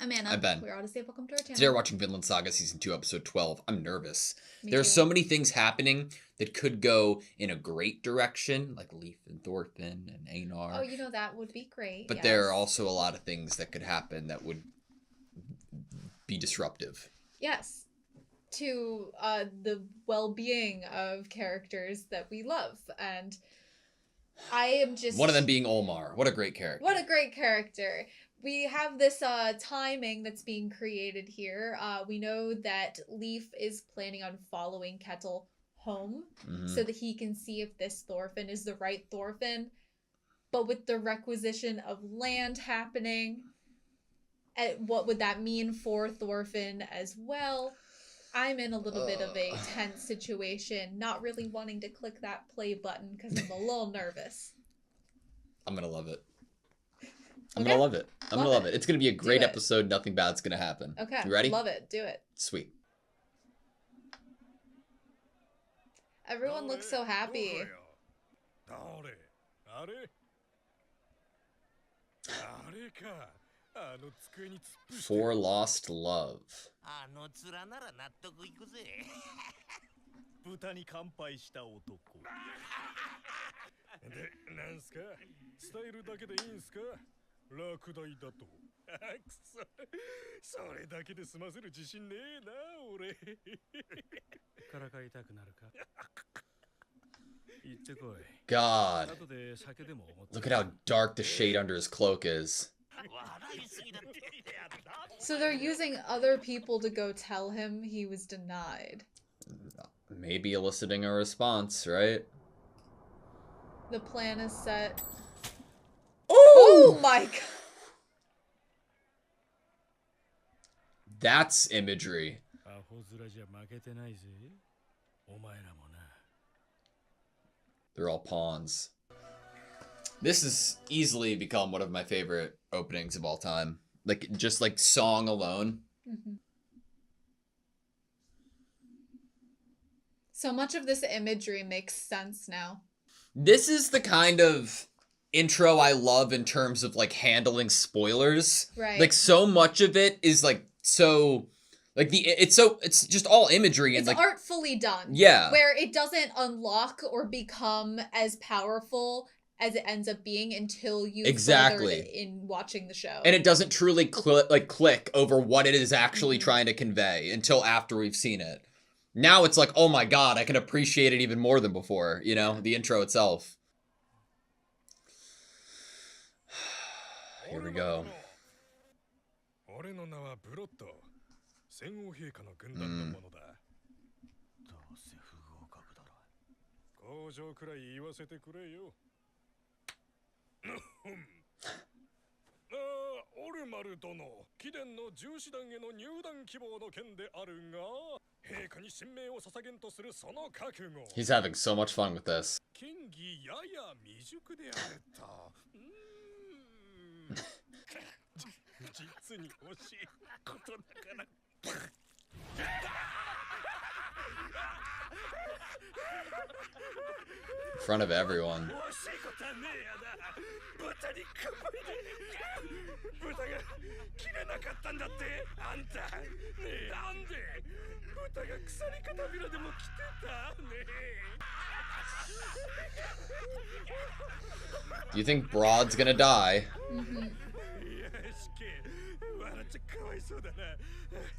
I'm Anna. I'm Ben. We're AutoSave. Welcome to our channel. Today we're watching Vinland Saga Season 2, Episode 12. I'm nervous. Me There are too. so many things happening that could go in a great direction, like Leif and Thorfinn and Einar. Oh, you know, that would be great. But yes. there are also a lot of things that could happen that would be disruptive. Yes. To the well-being of characters that we love. And I am just... One of them being Olmar. What a great character. What a great character. We have this timing that's being created here. We know that Leif is planning on following Kettle home so that he can see if this Thorfinn is the right Thorfinn. But with the requisition of land happening, what would that mean for Thorfinn as well? I'm in a little bit of a tense situation, not really wanting to click that play button because I'm a little nervous. I'm going to love it. I'm going to love it. I'm going to love it. It's going to be a great episode. Nothing bad's going to happen. Okay. You ready? Love it. Do it. Sweet. Everyone looks so happy. For Lost Love. God. Look at how dark the shade under his cloak is. So they're using other people to go tell him he was denied. Maybe eliciting a response, right? The plan is set. Oh my god! That's imagery. They're all pawns. This has easily become one of my favorite openings of all time. Like, just like song alone. So much of this imagery makes sense now. This is the kind of intro I love in terms of like handling spoilers. Right. Like, so much of it is like so... Like, it's just all imagery. And it's like artfully done. Yeah. Where it doesn't unlock or become as powerful as it ends up being until you furthered in watching the show. And it doesn't truly click over what it is actually trying to convey until after we've seen it. Now it's like, oh my god, I can appreciate it even more than before, you know, the intro itself. Here we go. He's having so much fun with this. In front of everyone. Do you think Broad's gonna die?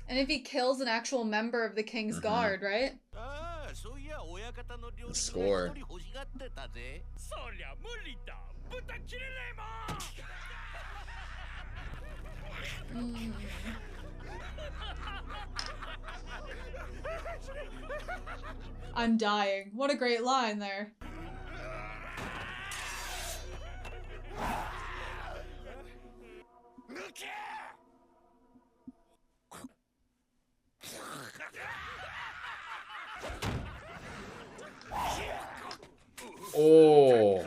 And if he kills an actual member of the King's Guard, right? The score. I'm dying. What a great line there. Oh.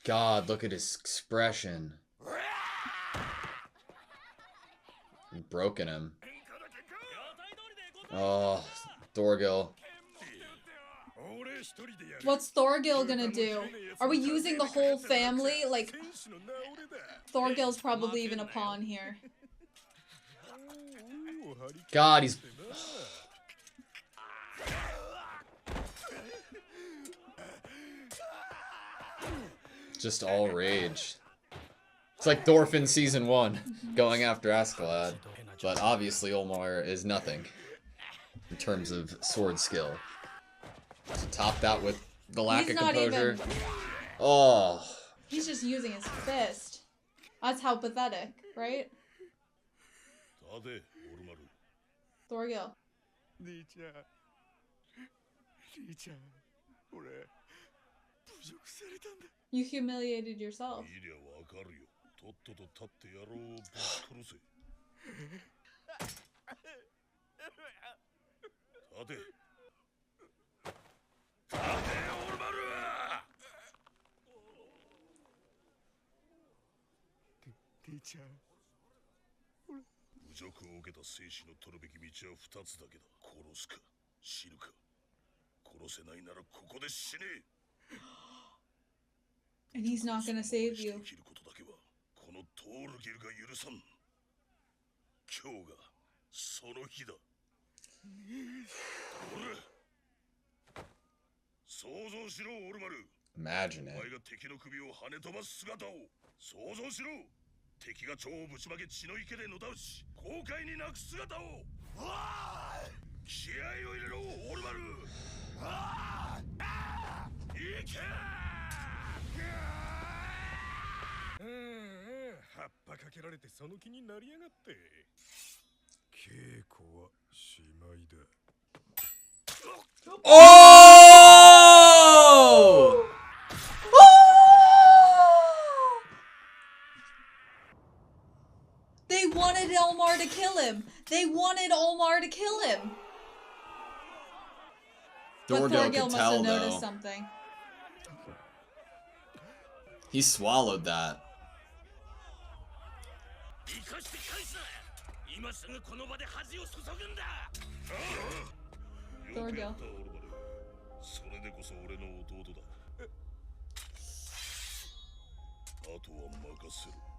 God, look at his expression. Broken him. Oh, Thorgil. What's Thorgil gonna do? Are we using the whole family? Like, Thorgil's probably even a pawn here. God, he's... just all rage. It's like Thorfinn Season 1, going after Askeladd. But obviously Olmar is nothing in terms of sword skill. To top that with the lack of composure. Oh. He's just using his fist. That's how pathetic, right? Thorgil. You humiliated yourself. And he's not gonna save you. Imagine it. Oh! They wanted Olmar to kill him. They wanted Olmar to kill him. But Thorgil must have noticed something. He swallowed that. Thorgil.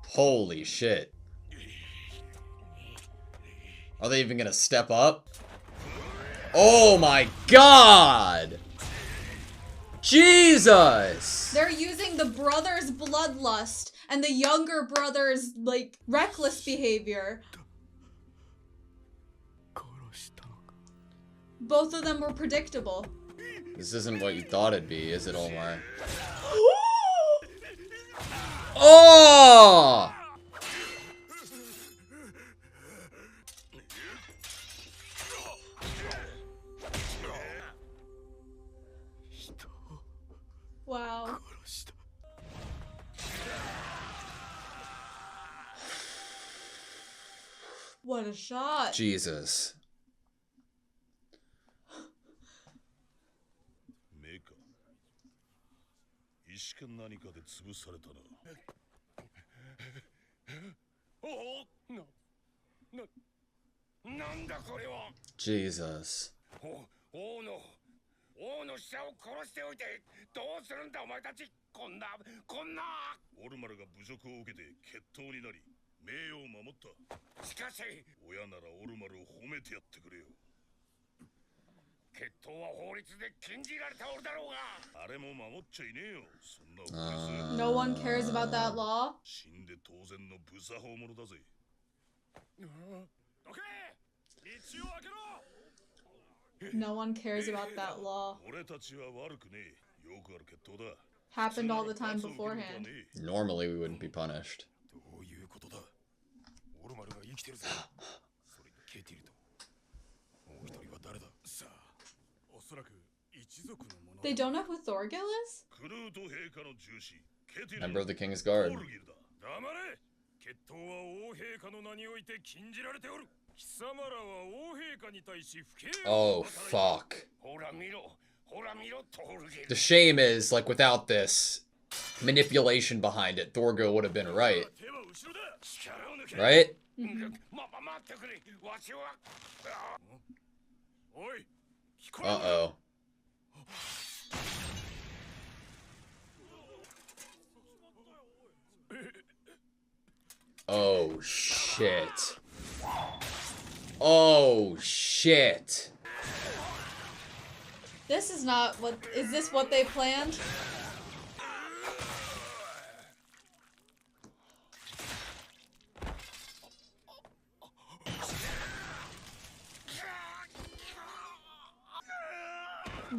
Holy shit. Are they even gonna step up? Oh my god! Jesus! They're using the brother's bloodlust and the younger brother's, like, reckless behavior. Both of them were predictable. This isn't what you thought it'd be, is it, Olmar? Oh! Wow. What a shot. Jesus. Jesus. No one cares about that law. No one cares about that law. Happened all the time beforehand. Normally we wouldn't be punished. They don't know who Thorgil is? Member of the King's Guard. Oh, fuck. The shame is, like, without this manipulation behind it, Thorgil would have been right. Right? Uh-oh. Oh, shit. Oh, shit. This is not what... Is this what they planned?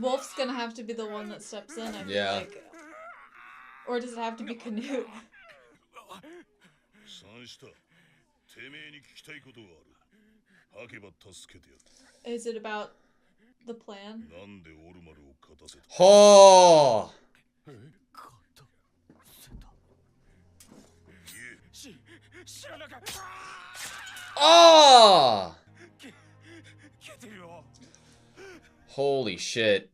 Wolf's gonna have to be the one that steps in, I feel like. Or does it have to be Canute? Is it about the plan? Oh! Oh! Holy shit.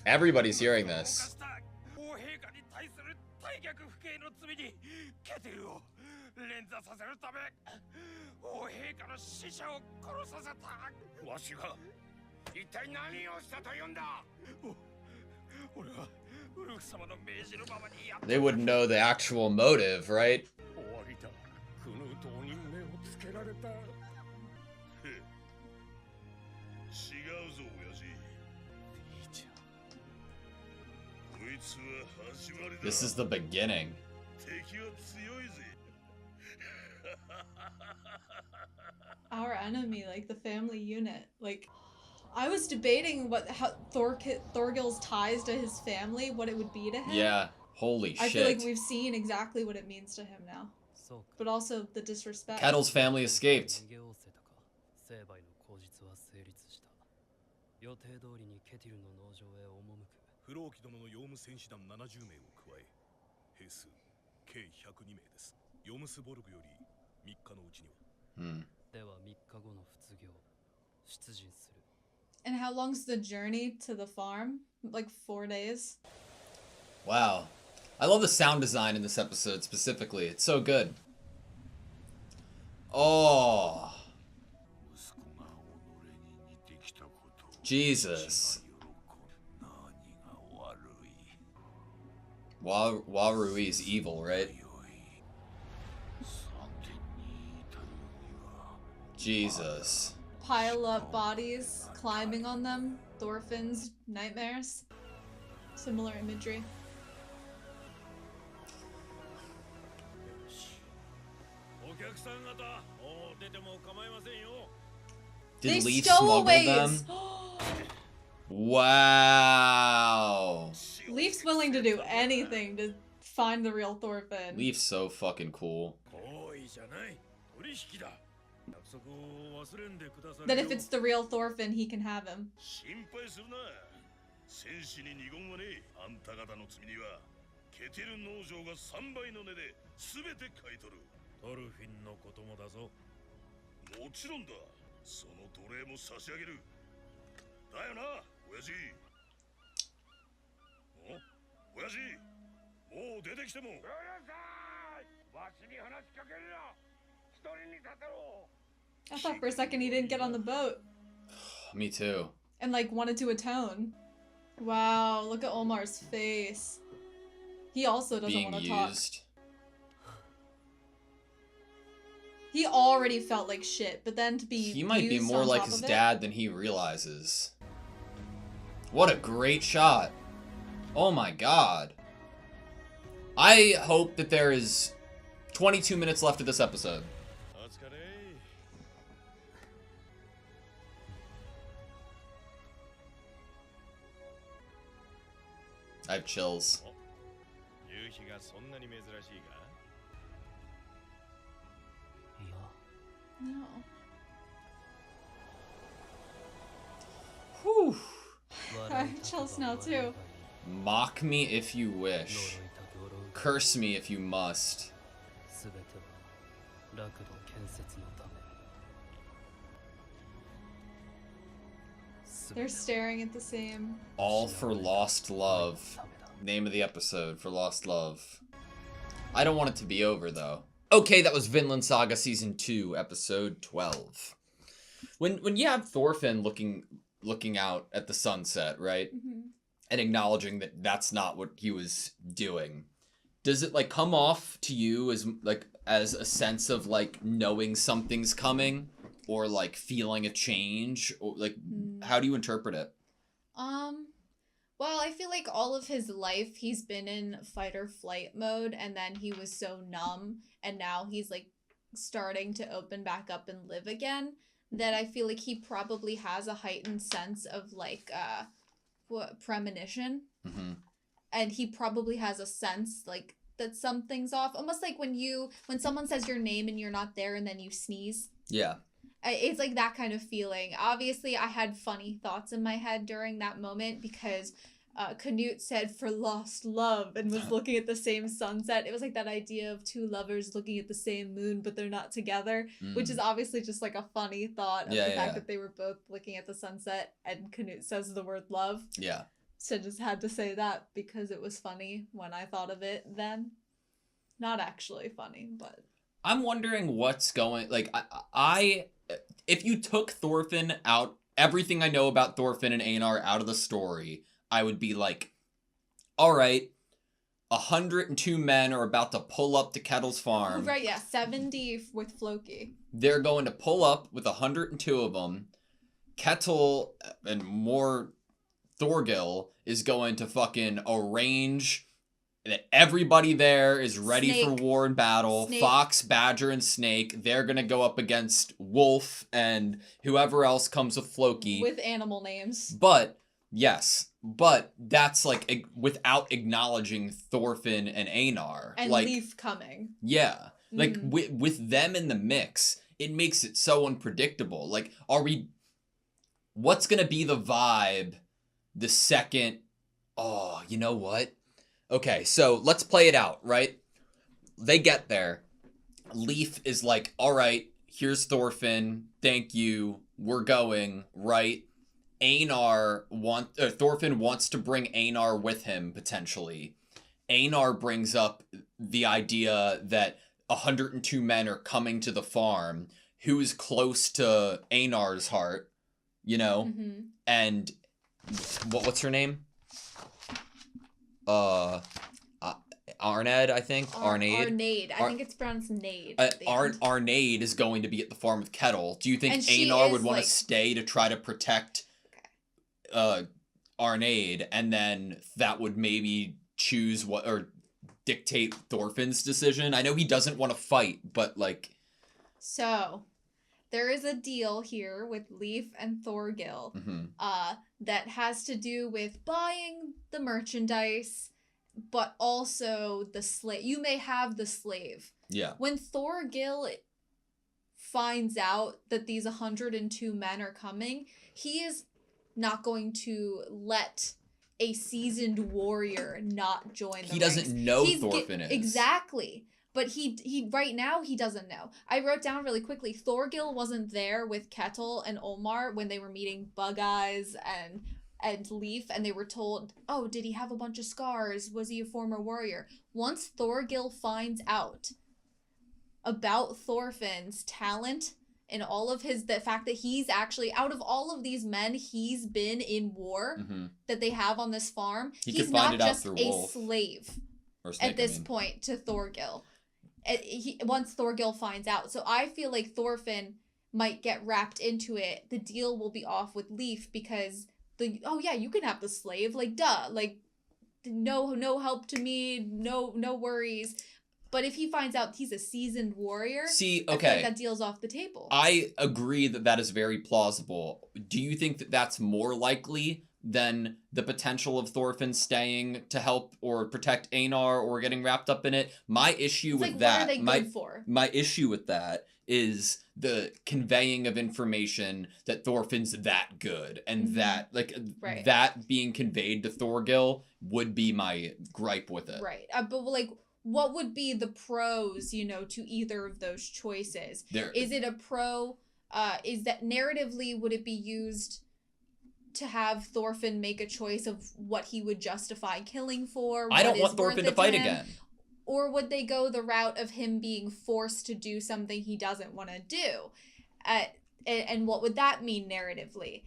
Everybody's hearing this. They wouldn't know the actual motive, right? This is the beginning. Our enemy, like the family unit. Like, I was debating how Thorgil's ties to his family, what it would be to him. Yeah, holy shit. I feel like we've seen exactly what it means to him now. But also the disrespect. Kettle's family escaped. And how long's the journey to the farm? Like 4 days? Wow. I love the sound design in this episode specifically. It's so good. Oh. Jesus. Warui's evil, right? Jesus. Pile up bodies, climbing on them, Thorfinn's nightmares. Similar imagery. Did they Leaf stole smuggle them? Wow. Leaf's willing to do anything to find the real Thorfinn. Leaf's so fucking cool. That if it's the real Thorfinn, he can have him. I thought for a second he didn't get on the boat. Me too. And like wanted to atone. Wow, look at Omar's face. He also doesn't want to talk. He already felt like shit, but then to be He might be more like his dad than he realizes. What a great shot. Oh my god. I hope that there is 22 minutes left of this episode. I have chills. No. Whew. I have chills now too. Mock me if you wish. Curse me if you must. They're staring at the same. All for lost love. Name of the episode, for lost love. I don't want it to be over though. Okay, that was Vinland Saga Season 2, Episode 12. When you have Thorfinn looking out at the sunset, right? Mm-hmm. and acknowledging that that's not what he was doing. Does it, like, come off to you as, like, as a sense of, like, knowing something's coming, or, like, feeling a change, or, like, how do you interpret it? Well, I feel like all of his life he's been in fight or flight mode, and then he was so numb, and now he's, like, starting to open back up and live again, that I feel like he probably has a heightened sense of, like, premonition. Mm-hmm. And he probably has a sense, like, that something's off. Almost like when someone says your name and you're not there and then you sneeze. Yeah. It's like that kind of feeling. Obviously, I had funny thoughts in my head during that moment because Canute said for lost love and was looking at the same sunset. It was like that idea of two lovers looking at the same moon, but they're not together, which is obviously just like a funny thought of the fact that they were both looking at the sunset and Canute says the word love. Yeah. So just had to say that because it was funny when I thought of it then. Not actually funny, but... I'm wondering what's going... Like, I if you took Thorfinn out, everything I know about Thorfinn and Einar out of the story, I would be like, alright, 102 men are about to pull up to Ketil's farm. Right, yeah, 70 with Floki. They're going to pull up with 102 of them. Ketil and more... Thorgil is going to fucking arrange that everybody there is ready for war and battle. Snake. Fox, Badger, and Snake. They're going to go up against Wolf and whoever else comes with Floki. With animal names. But, yes. But that's, like, without acknowledging Thorfinn and Einar. And like, Leif coming. Yeah. Like, with them in the mix, it makes it so unpredictable. Like, what's going to be the vibe... The second, you know what? Okay, so let's play it out, right? They get there. Leif is like, all right, here's Thorfinn. Thank you. We're going, right? Thorfinn wants to bring Einar with him, potentially. Einar brings up the idea that 102 men are coming to the farm, who's close to Einar's heart, you know? And... What's her name? Arned, I think. Arnade. I think it's pronounced Nade. Arnade is going to be at the farm with Ketil. Do you think Einar would want to stay to try to protect Arnade, and then that would maybe choose or dictate Thorfinn's decision? I know he doesn't want to fight, but like... So... There is a deal here with Leif and Thorgil that has to do with buying the merchandise, but also the slave. You may have the slave. Yeah. When Thorgil finds out that these 102 men are coming, he is not going to let a seasoned warrior not join the He doesn't ranks. know Thorfinn is. Exactly. But he right now he doesn't know. I wrote down really quickly, Thorgil wasn't there with Ketil and Olmar when they were meeting Bug Eyes and Leif, and they were told, oh, did he have a bunch of scars? Was he a former warrior? Once Thorgil finds out about Thorfinn's talent and all of the fact that he's actually, out of all of these men, he's been in war that they have on this farm. He's not just a slave at this point to Thorgil. Once Thorgil finds out. So I feel like Thorfinn might get wrapped into it. The deal will be off with Leif because you can have the slave, like duh, like no help to me, no worries. But if he finds out he's a seasoned warrior, I feel like that deal's off the table. I agree that is very plausible. Do you think that that's more likely than the potential of Thorfinn staying to help or protect Einar or getting wrapped up in it? My issue with that, my issue with that is the conveying of information that Thorfinn's that good, and that that being conveyed to Thorgil would be my gripe with it. Right, but like, what would be the pros, to either of those choices? Is it a pro? Is that narratively would it be used to have Thorfinn make a choice of what he would justify killing for? I don't want Thorfinn to fight again. Or would they go the route of him being forced to do something he doesn't want to do? And what would that mean narratively?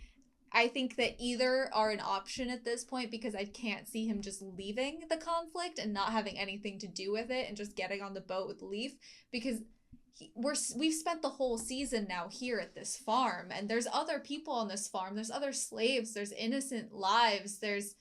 I think that either are an option at this point because I can't see him just leaving the conflict and not having anything to do with it and just getting on the boat with Leaf because we've spent the whole season now here at this farm and there's other people on this farm. There's other slaves. There's innocent lives. There's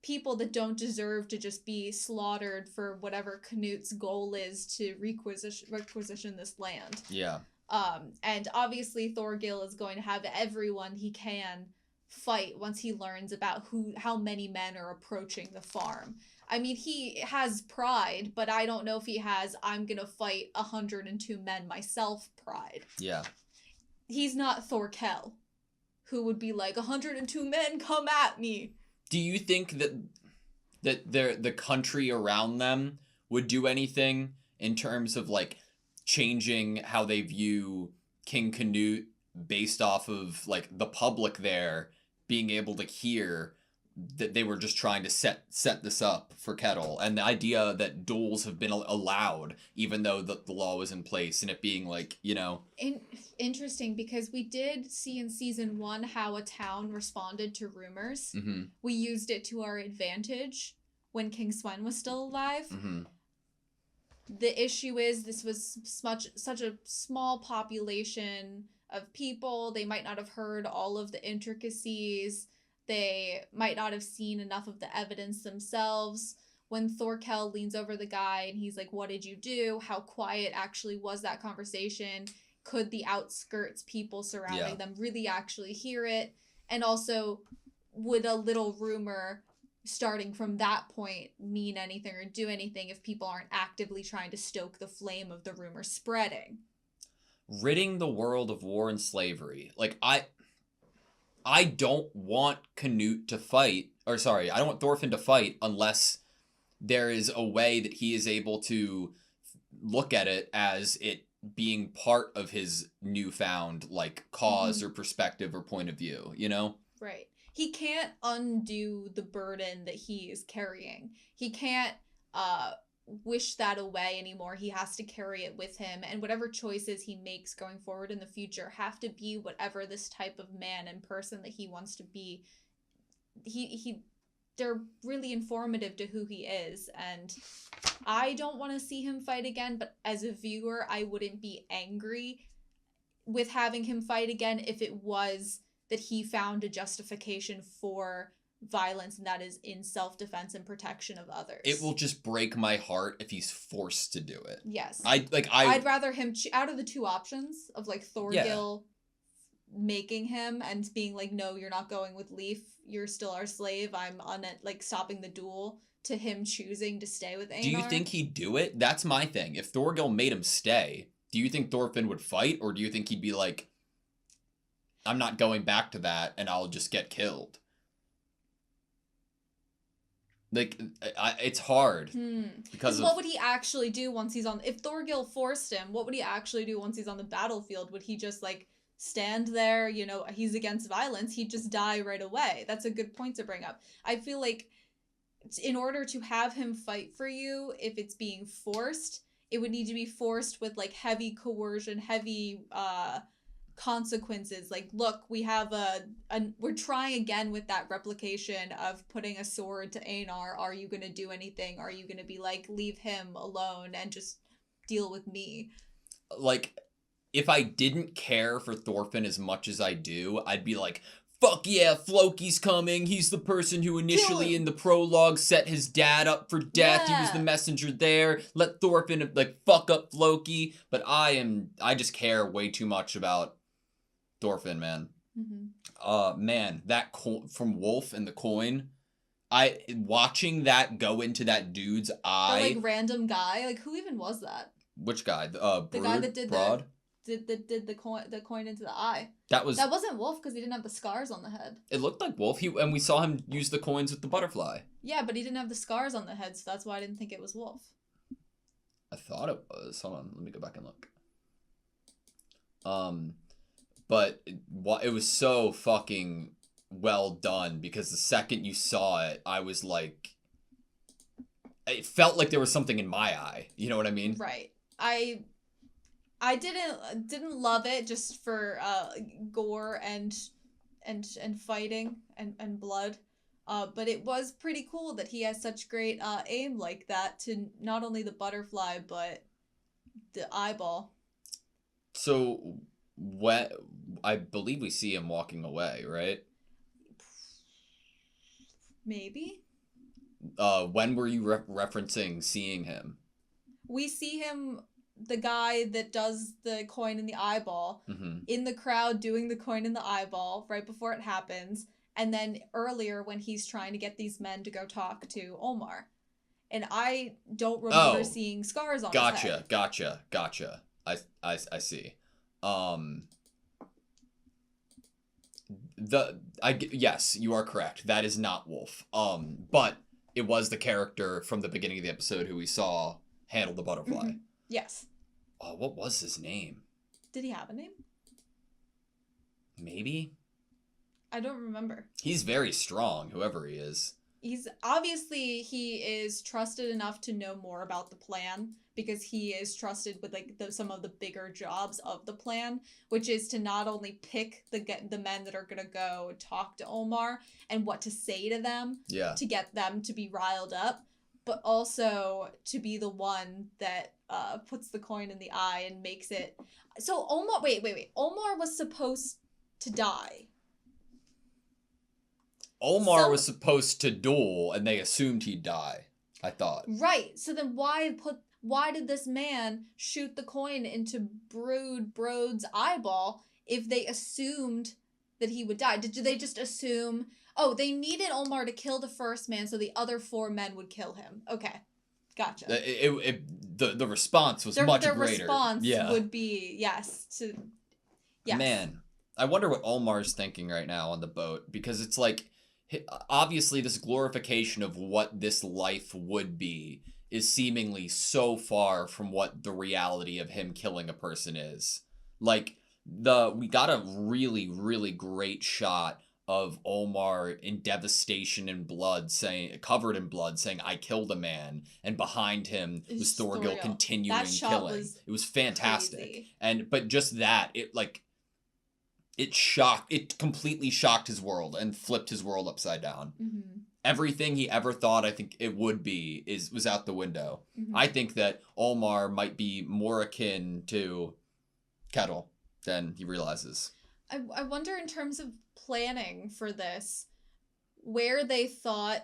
people that don't deserve to just be slaughtered for whatever Canute's goal is to requisition this land. Yeah. And obviously Thorgil is going to have everyone he can fight once he learns about how many men are approaching the farm. I mean, he has pride, but I don't know if he has, I'm gonna fight 102 men myself pride. Yeah. He's not Thorkel, who would be like, 102 men, come at me. Do you think that the country around them would do anything in terms of, like, changing how they view King Canute based off of, like, the public there being able to hear that they were just trying to set this up for Kettle, and the idea that duels have been allowed even though the law was in place, and it being like, you know... Interesting, because we did see in season 1 how a town responded to rumors. Mm-hmm. We used it to our advantage when King Swen was still alive. Mm-hmm. The issue is this was such a small population of people. They might not have heard all of the intricacies. They might not have seen enough of the evidence themselves. When Thorkel leans over the guy and he's like, what did you do? How quiet actually was that conversation? Could the outskirts people surrounding them really actually hear it? And also, would a little rumor starting from that point mean anything or do anything if people aren't actively trying to stoke the flame of the rumor spreading? Ridding the world of war and slavery. Like, I don't want Canute to fight, or sorry, I don't want Thorfinn to fight unless there is a way that he is able to look at it as it being part of his newfound, like, cause or perspective or point of view, you know? Right. He can't undo the burden that he is carrying. He can't wish that away anymore. He has to carry it with him, and whatever choices he makes going forward in the future have to be whatever this type of man and person that he wants to be. They're really informative to who he is, and I don't want to see him fight again, but as a viewer, I wouldn't be angry with having him fight again if it was that he found a justification for violence, and that is in self-defense and protection of others. It will just break my heart if he's forced to do it. Yes. I'd rather him out of the two options of, like, Thorgil making him and being like, no, you're not going with Leaf, you're still our slave, I'm on it, like, stopping the duel, to him choosing to stay with Einar. Do you think he'd do it? That's my thing. If Thorgil made him stay, do you think Thorfinn would fight, or do you think he'd be like, I'm not going back to that and I'll just get killed? Like, it's hard. Because what would he actually do once he's on... If Thorgil forced him, what would he actually do once he's on the battlefield? Would he just, like, stand there, you know, he's against violence, he'd just die right away? That's a good point to bring up. I feel like in order to have him fight for you, if it's being forced, it would need to be forced with, like, heavy coercion, heavy consequences. Like, look, we have we're trying again with that replication of putting a sword to Einar. Are you gonna do anything? Are you gonna be like, leave him alone and just deal with me? Like, if I didn't care for Thorfinn as much as I do, I'd be like, fuck yeah, Floki's coming. He's the person who initially in the prologue set his dad up for death. Yeah. He was the messenger there. Let Thorfinn, like, fuck up Floki. But I just care way too much about Thorfinn, man. Man, that from Wolf and the coin, watching that go into that dude's eye. The, like, random guy, like, who even was that? Which guy? The guy that did Broad? Did the coin into the eye. That wasn't Wolf because he didn't have the scars on the head. It looked like Wolf. And we saw him use the coins with the butterfly. Yeah, but he didn't have the scars on the head, so that's why I didn't think it was Wolf. I thought it was. Hold on, let me go back and look. But it was so fucking well done, because the second you saw it, I was like, it felt like there was something in my eye. You know what I mean? Right. I didn't love it just for gore and and fighting and blood. But it was pretty cool that he has such great aim like that to not only the butterfly but the eyeball. So, I believe we see him walking away, right? Maybe. When were you referencing seeing him? We see him, the guy that does the coin in the eyeball, in the crowd doing the coin in the eyeball right before it happens, and then earlier when he's trying to get these men to go talk to Omar. And I don't remember seeing scars on his head. Gotcha. I see. Yes, you are correct. That is not Wolf. But it was the character from the beginning of the episode who we saw handle the butterfly. Yes. Oh, what was his name? Did he have a name? Maybe? I don't remember. He's very strong, whoever he is. He's obviously he is trusted enough to know more about the plan because he is trusted with like some of the bigger jobs of the plan, which is to not only pick the men that are gonna go talk to Omar and what to say to them to get them to be riled up, but also to be the one that puts the coin in the eye and makes it. So Omar, wait. Omar was supposed to die. Omar was supposed to duel, and they assumed he'd die, I thought. Right. So then why did this man shoot the coin into Broad's eyeball if they assumed that he would die? Did they just assume, they needed Omar to kill the first man so the other 4 men would kill him? Okay. Gotcha. The response was much greater. Their response would be, yes. Man, I wonder what Omar's thinking right now on the boat, because it's like, obviously this glorification of what this life would be is seemingly so far from what the reality of him killing a person is. Like, we got a really, really great shot of Omar in devastation and blood, covered in blood, saying, "I killed a man," and behind him was Thorgil continuing killing. It was fantastic. Crazy. But just that, it completely shocked his world and flipped his world upside down. Everything he ever thought, I think it would be, was out the window. I think that Omar might be more akin to Kettle than he realizes. I wonder, in terms of planning for this, what they thought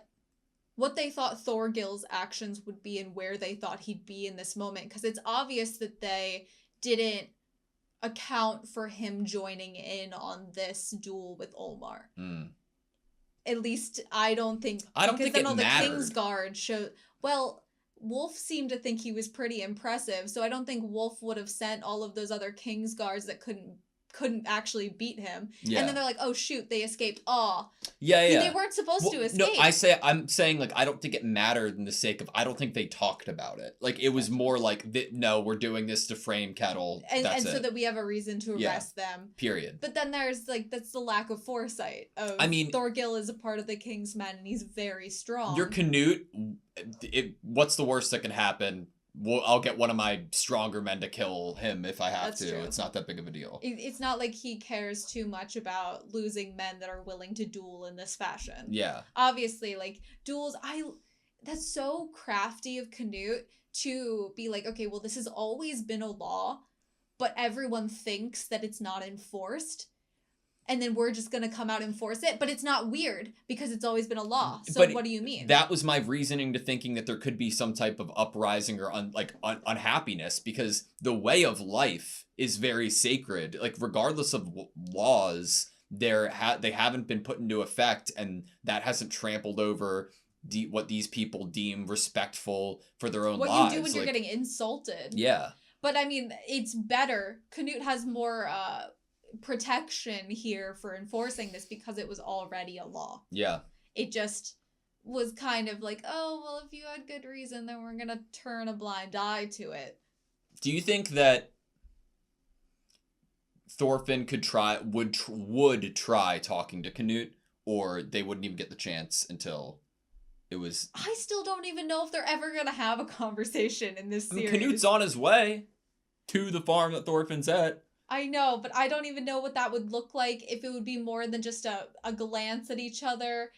Thorgil's actions would be and where they thought he'd be in this moment. Because it's obvious that they didn't account for him joining in on this duel with Omar. At least I don't think it mattered. The Kingsguard showed. Well, Wolf seemed to think he was pretty impressive, so I don't think Wolf would have sent all of those other Kingsguards that couldn't actually beat him. And then they're like, oh shoot, they escaped. They weren't supposed to escape. No, I'm saying, like, I don't think it mattered in the sake of, I don't think they talked about it. Like, it was more like, no, we're doing this to frame Kettle. And so that we have a reason to arrest them. Period. But then there's, like, that's the lack of foresight of, Thorgil is a part of the King's Men and he's very strong. You're Canute. What's the worst that can happen? I'll get one of my stronger men to kill him if I have to. True. It's not that big of a deal. It's not like he cares too much about losing men that are willing to duel in this fashion. Yeah. Obviously, like, duels, that's so crafty of Canute to be like, okay, well, this has always been a law, but everyone thinks that it's not enforced. And then we're just going to come out and enforce it. But it's not weird because it's always been a law. So what do you mean? That was my reasoning to thinking that there could be some type of uprising or unhappiness, because the way of life is very sacred. Like, regardless of laws, they haven't been put into effect, and that hasn't trampled over what these people deem respectful for their own lives. What you do when you're getting insulted. Yeah. But, I mean, it's better. Canute has more protection here for enforcing this because it was already a law. Yeah. It just was kind of like, oh, well, if you had good reason, then we're gonna turn a blind eye to it. Do you think that Thorfinn would try talking to Canute, or they wouldn't even get the chance until it was... I still don't even know if they're ever gonna have a conversation in this series. Canute's on his way to the farm that Thorfinn's at. I know, but I don't even know what that would look like, if it would be more than just a glance at each other,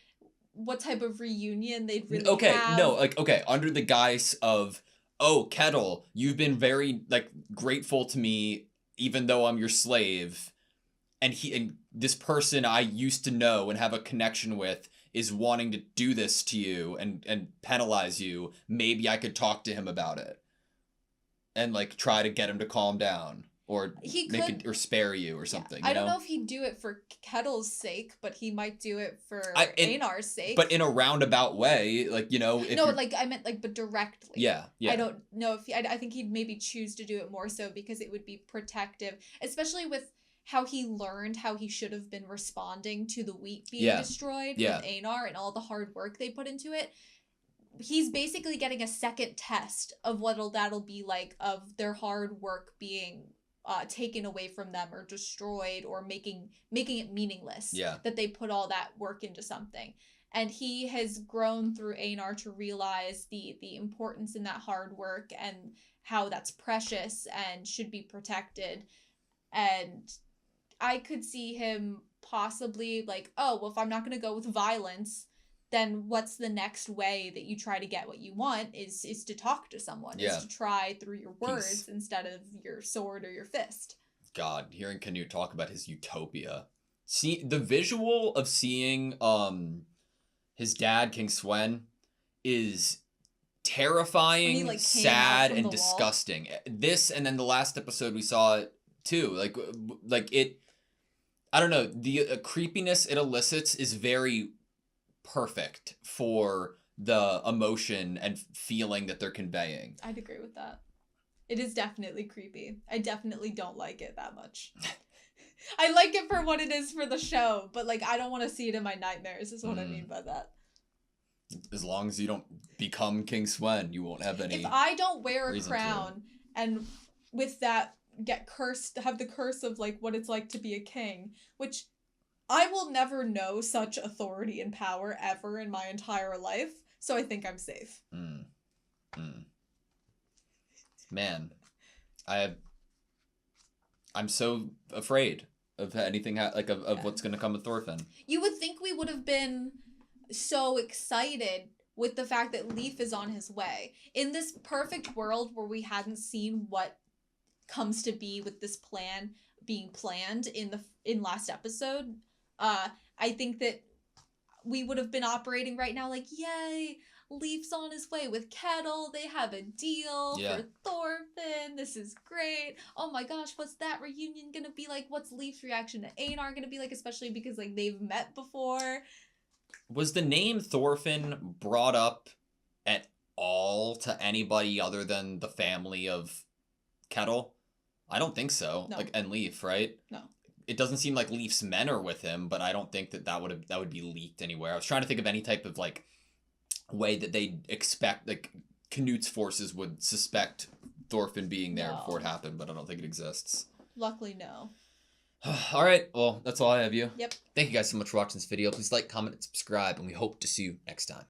what type of reunion they'd really Okay, have. no, like, okay, under the guise of, oh, Kettle, you've been very, like, grateful to me, even though I'm your slave, and this person I used to know and have a connection with is wanting to do this to you and penalize you. Maybe I could talk to him about it. And, like, try to get him to calm down. Or or spare you or something. I don't know if he'd do it for Kettle's sake, but he might do it for Einar's sake. But in a roundabout way, like, you know. No, like, I meant, like, but directly. Yeah. I don't know if I think he'd maybe choose to do it more so because it would be protective, especially with how he learned how he should have been responding to the wheat being destroyed with Einar and all the hard work they put into it. He's basically getting a second test of what that'll be like, of their hard work being taken away from them or destroyed, or making it meaningless. Yeah. That they put all that work into something. And he has grown through Einar to realize the importance in that hard work and how that's precious and should be protected. And I could see him possibly like, oh, well, if I'm not going to go with violence, then what's the next way that you try to get what you want is to talk to someone, is to try through your words instead of your sword or your fist. God, hearing Canute talk about his utopia. See, the visual of seeing his dad, King Swen, is terrifying, like, sad, and disgusting. This, and then the last episode we saw it too. Like it, I don't know, the creepiness it elicits is very perfect for the emotion and feeling that they're conveying. I'd agree with that. It is definitely creepy. I definitely don't like it that much. I like it for what it is for the show, but, like, I don't want to see it in my nightmares, is what I mean by that. As long as you don't become King Swen, you won't have any. If I don't wear a crown and with that get cursed, have the curse of, like, what it's like to be a king, which I will never know such authority and power ever in my entire life, so I think I'm safe. Man, I'm so afraid of anything of what's gonna come with Thorfinn. You would think we would have been so excited with the fact that Leif is on his way. In this perfect world where we hadn't seen what comes to be with this plan being planned in last episode, I think that we would have been operating right now like, yay, Leif's on his way with Kettle. They have a deal for Thorfinn. This is great. Oh my gosh, what's that reunion gonna be like? What's Leif's reaction to Einar gonna be like? Especially because, like, they've met before. Was the name Thorfinn brought up at all to anybody other than the family of Kettle? I don't think so. No. Like, and Leif, right? No. It doesn't seem like Leif's men are with him, but I don't think that would be leaked anywhere. I was trying to think of any type of, like, way that they'd expect, like, Canute's forces would suspect Thorfinn being there before it happened, but I don't think it exists. Luckily, no. All right, well, that's all I have you. Yep. Thank you guys so much for watching this video. Please like, comment, and subscribe, and we hope to see you next time.